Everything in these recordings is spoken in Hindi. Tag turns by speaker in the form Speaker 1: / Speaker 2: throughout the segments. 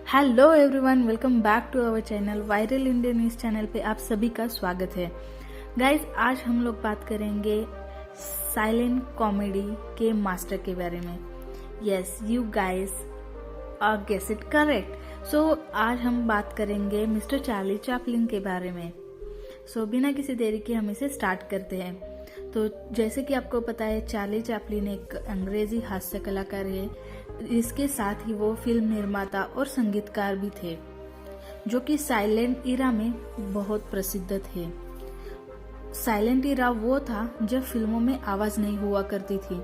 Speaker 1: Hello everyone, welcome back to our channel Viral Indian News channel पे आप सभी का स्वागत है। गाइस, आज हम लोग बात करेंगे साइलेंट कॉमेडी के मास्टर के बारे में। Yes, you guys are guess it correct. So आज हम बात करेंगे मिस्टर चार्ली चैपलिन के बारे में। सो बिना किसी देरी के हम इसे स्टार्ट करते हैं। तो जैसे कि आपको पता है, चार्ली चैपलिन एक अंग्रेजी हास्य कलाकार है। इसके साथ ही वो फिल्म निर्माता और संगीतकार भी थे, जो कि साइलेंट इरा में बहुत प्रसिद्ध थे। साइलेंट इरा वो था जब फिल्मों में आवाज नहीं हुआ करती थी,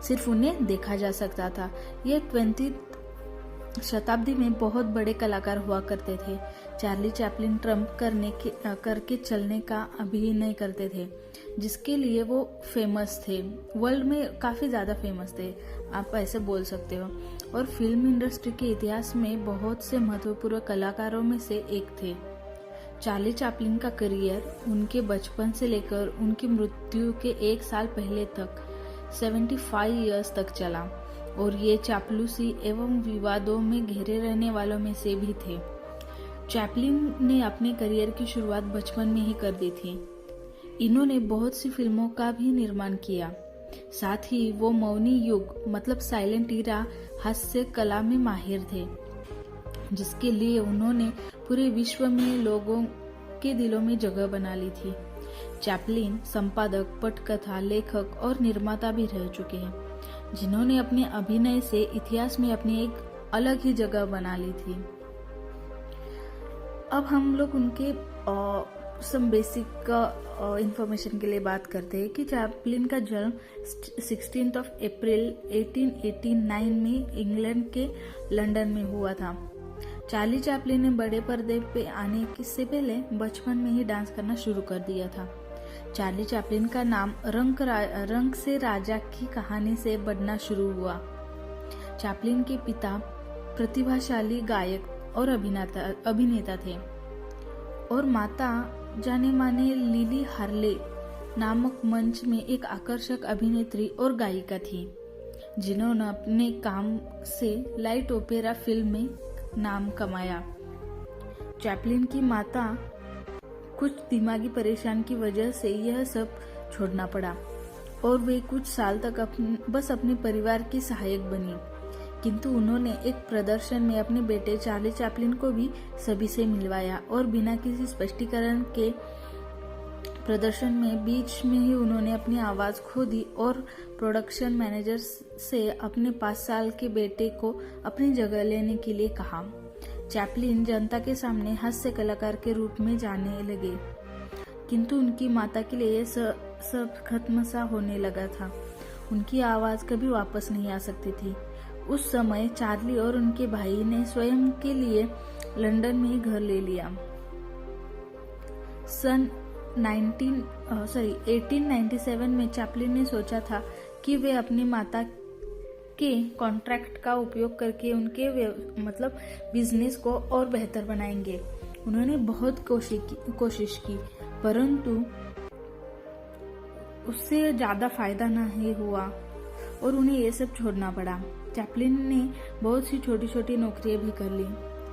Speaker 1: सिर्फ उन्हें देखा जा सकता था। ये 20वीं शताब्दी में बहुत बड़े कलाकार हुआ करते थे। चार्ली चैपलिन ट्रम्प करके चलने का अभिनय करते थे, जिसके लिए वो फेमस थे, वर्ल्ड में काफी ज्यादा फेमस थे, आप ऐसे बोल सकते हो। और फिल्म इंडस्ट्री के इतिहास में बहुत से महत्वपूर्ण कलाकारों में से एक थे। चार्ली चैपलिन का करियर उनके बचपन से लेकर उनकी मृत्यु के 1 साल पहले तक 75 इयर्स तक चला, और ये चापलूसी एवं विवादों में घिरे रहने वालों में से भी थे। चैपलिन ने अपने करियर की शुरुआत बचपन में ही कर दी थी। इन्होंने बहुत सी फिल्मों का भी निर्माण किया। साथ ही वो मौनी युग मतलब साइलेंट इरा हास्य कला में माहिर थे, जिसके लिए उन्होंने पूरे विश्व में लोगों के दिलों में जगह बना ली थी। चैपलिन संपादक, पटकथा लेखक और निर्माता भी रह चुके हैं, जिन्होंने अपने अभिनय से इतिहास में अपनी एक अलग ही जगह बना ली थी। अब हम लोग उनके सम बेसिक इंफॉर्मेशन के लिए बात करते हैं कि चैपलिन का जन्म 16 अप्रैल 1889 में इंग्लैंड के लंदन में हुआ था। चार्ली चैपलिन ने बड़े पर्दे पे आने से पहले बचपन में ही डांस करना शुरू कर दिया था। चार्ली चैपलिन का नाम रंग से राजा की कहानी से बढ़ना शुरू हुआ। चैपलिन के पिता प्रतिभाशाली गायक और अभिनेता थे, और माता जाने माने लिली हार्ले नामक मंच में एक आकर्षक अभिनेत्री और गायिका थी, जिन्होंने अपने काम से लाइट ओपेरा फिल्म में नाम कमाया। चैपलिन की माता कुछ दिमागी परेशानी की वजह से यह सब छोड़ना पड़ा, और वे कुछ साल तक बस अपने परिवार की सहायक बनी। किंतु उन्होंने एक प्रदर्शन में अपने बेटे चार्ली चैपलिन को भी सभी से मिलवाया, और बिना किसी स्पष्टीकरण के प्रदर्शन में बीच में ही उन्होंने अपनी आवाज खो दी और प्रोडक्शन मैनेजर से अपने 5 साल के बेटे को अपनी जगह लेने के लिए कहा। चैपलिन जनता के सामने हास्य कलाकार के रूप में जाने लगे, किंतु उनकी माता के लिए यह सब खत्म सा होने लगा था। उनकी आवाज कभी वापस नहीं आ सकती थी। उस समय चार्ली और उनके भाई ने स्वयं के लिए लंदन में ही घर ले लिया। सन 1897 में चैपलिन ने सोचा था कि वे अपनी माता के कॉन्ट्रैक्ट का उपयोग करके उनके बिजनेस को और बेहतर बनाएंगे। उन्होंने बहुत कोशिश की, परंतु उससे ज्यादा फायदा नहीं हुआ और उन्हें ये सब छोड़ना पड़ा। चैपलिन ने बहुत सी छोटी छोटी नौकरियां भी कर ली,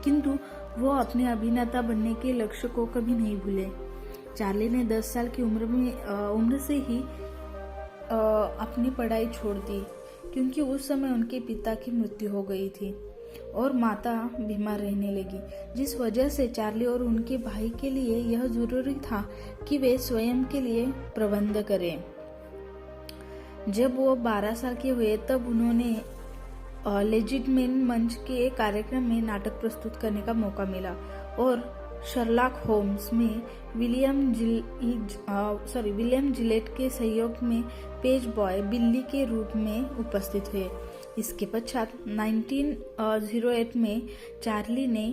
Speaker 1: किंतु वो अपने अभिनेता बनने के लक्ष्य को कभी नहीं भूले। चार्ली ने 10 साल की उम्र से ही अपनी पढ़ाई छोड़ दी, क्योंकि उस समय उनके पिता की मृत्यु हो गई थी और माता बीमार रहने लगी, जिस वजह से चार्ली और उनके भाई के लिए यह जरूरी था कि वे स्वयं के लिए प्रबंध करें। जब वो 12 साल के हुए तब उन्होंने लेजिटमेन मंच के कार्यक्रम में नाटक प्रस्तुत करने का मौका मिला, और शर्लॉक होम्स में विलियम जिलेट के सहयोग में पेज बॉय बिल्ली के रूप में उपस्थित हुए। इसके पश्चात 1908 में चार्ली ने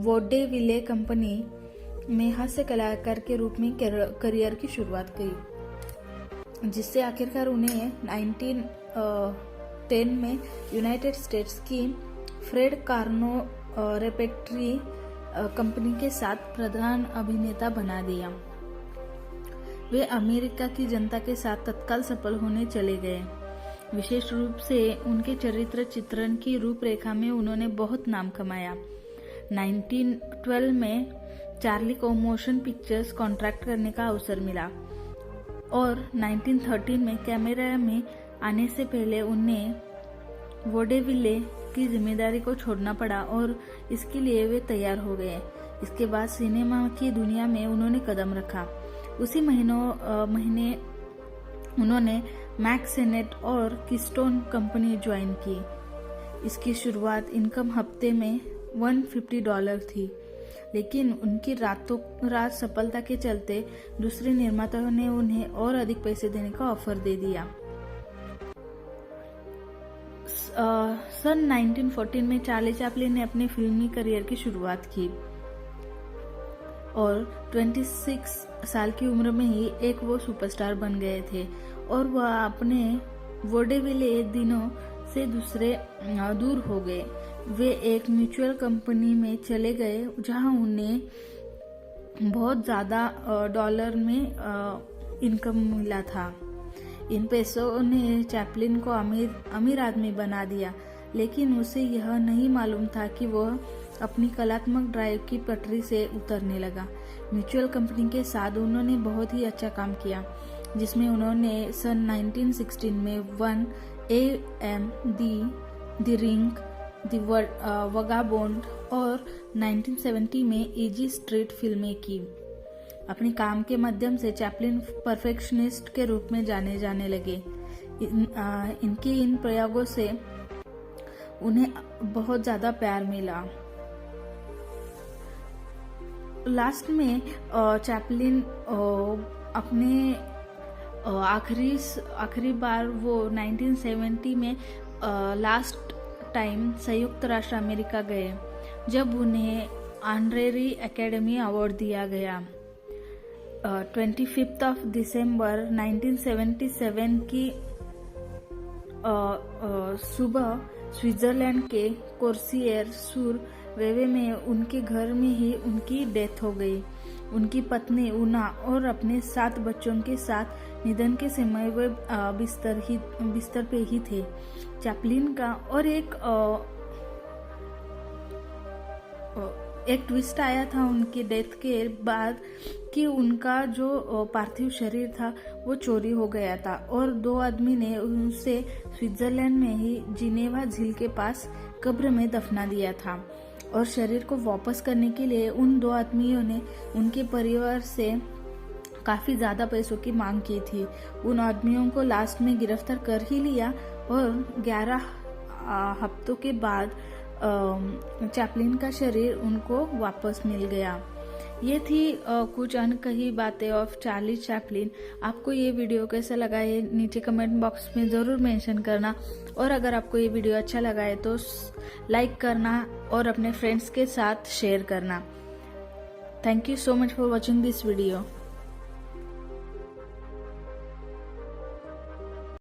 Speaker 1: वोडेविले कंपनी में हास्य कलाकार के रूप में करियर की शुरुआत की, जिससे आखिरकार उन्हें 1910 में यूनाइटेड स्टेट्स की फ्रेड कार्नो रेपेट्री कंपनी के साथ प्रधान अभिनेता बना दिया। वे अमेरिका की जनता के साथ तत्काल सफल होने चले गए। विशेष रूप से उनके चरित्र चित्रण की रूपरेखा में उन्होंने बहुत नाम कमाया। 1912 में चार्ली को मोशन पिक्चर्स कॉन्ट्रैक्ट करने का अवसर मिला और 1913 में कैमरा में आने से पहले उन्हें वोडेविले की जिम्मेदारी को छोड़ना पड़ा और इसके लिए वे तैयार हो गए। इसके बाद सिनेमा की दुनिया में उन्होंने कदम रखा। उसी महीने उन्होंने मैक्स सेनेट और कीस्टोन कंपनी ज्वाइन की। इसकी शुरुआत इनकम हफ्ते में $150 थी, लेकिन उनकी रातों रात सफलता के चलते दूसरे निर्माताओं ने उन्हें और अधिक पैसे देने का ऑफर दे दिया। सन 1914 में चार्ली चैपलिन ने अपने फिल्मी करियर की शुरुआत की और 26 साल की उम्र में ही एक वो सुपरस्टार बन गए थे और वह अपने वोडेविले दिनों से दूर हो गए। वे एक म्यूचुअल कंपनी में चले गए जहां उन्हें बहुत ज्यादा डॉलर में इनकम मिला था। इन पैसों ने चैपलिन को अमीर आदमी बना दिया, लेकिन उसे यह नहीं मालूम था कि वह अपनी कलात्मक ड्राइव की पटरी से उतरने लगा। म्यूचुअल कंपनी के साथ उन्होंने बहुत ही अच्छा काम किया, जिसमें उन्होंने सन 1916 में 1 AM, द रिंग, द वगाबोंड और 1970 में एजी स्ट्रीट फिल्में की। अपने काम के माध्यम से चैपलिन परफेक्शनिस्ट के रूप में जाने लगे। इनके इन प्रयोगों से उन्हें बहुत ज्यादा प्यार मिला। लास्ट में चैपलिन अपने आखिरी बार वो 1970 में लास्ट टाइम संयुक्त राष्ट्र अमेरिका गए, जब उन्हें ऑनरेरी एकेडमी अवार्ड दिया गया। 25 दिसंबर 1977 की सुबह स्विट्जरलैंड के कोर्सियर सुर वेवे में उनके घर में ही उनकी डेथ हो गई। उनकी पत्नी उना और अपने 7 बच्चों के साथ निधन के समय वे बिस्तर पे ही थे। चैपलिन का और एक ट्विस्ट आया था उनकी डेथ के बाद कि उनका जो पार्थिव शरीर था वो चोरी हो गया था और 2 आदमी ने उसे स्विट्जरलैंड में ही जिनेवा झील के पास कब्र में दफना दिया था और शरीर को वापस करने के लिए उन 2 आदमियों ने उनके परिवार से काफी ज्यादा पैसों की मांग की थी। उन आदमियों को लास्ट में गिरफ्तार कर ही लिया और 11 हफ्तों के बाद चैपलिन का शरीर उनको वापस मिल गया। ये थी कुछ अनकही बातें ऑफ चार्ली चैपलिन। आपको ये वीडियो कैसा लगा है नीचे कमेंट बॉक्स में जरूर मेंशन करना और अगर आपको ये वीडियो अच्छा लगा है तो लाइक करना और अपने फ्रेंड्स के साथ शेयर करना। Thank you so much for watching this video.